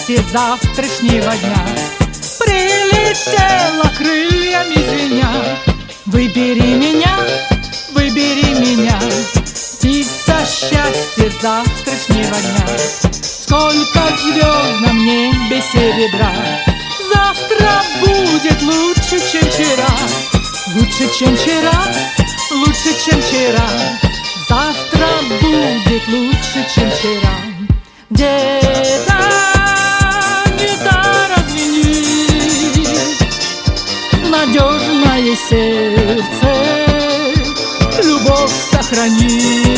счастье завтрашнего дня. Прилетела крыльями звеня. Выбери меня, птица счастья завтрашнего дня. Сколько звезд на небе серебра, завтра будет лучше, чем вчера. Лучше, чем вчера, лучше, чем вчера. Завтра будет лучше, чем вчера. Где-то гитара звенит, надежное сердце любовь сохранит.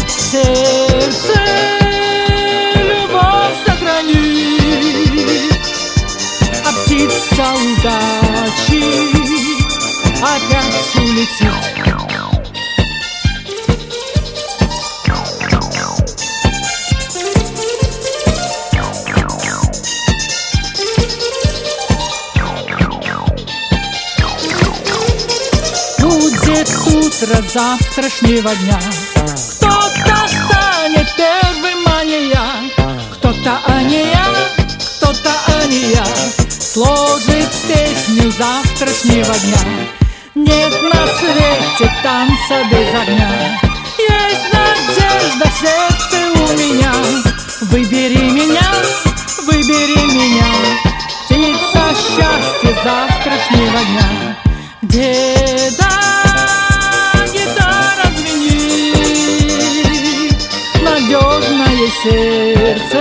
Сердце любовь сохранит, а птица удачи опять улетит. Будет утро завтрашнего дня. Кто-то станет первым, а не я. Кто-то, а не я, кто-то, а не я, сложит песню завтрашнего дня. Нет на свете танца без огня, есть надежда в сердце у меня. Выбери меня, птица счастья завтрашнего дня. Где-то гитара звенит, надежное сердце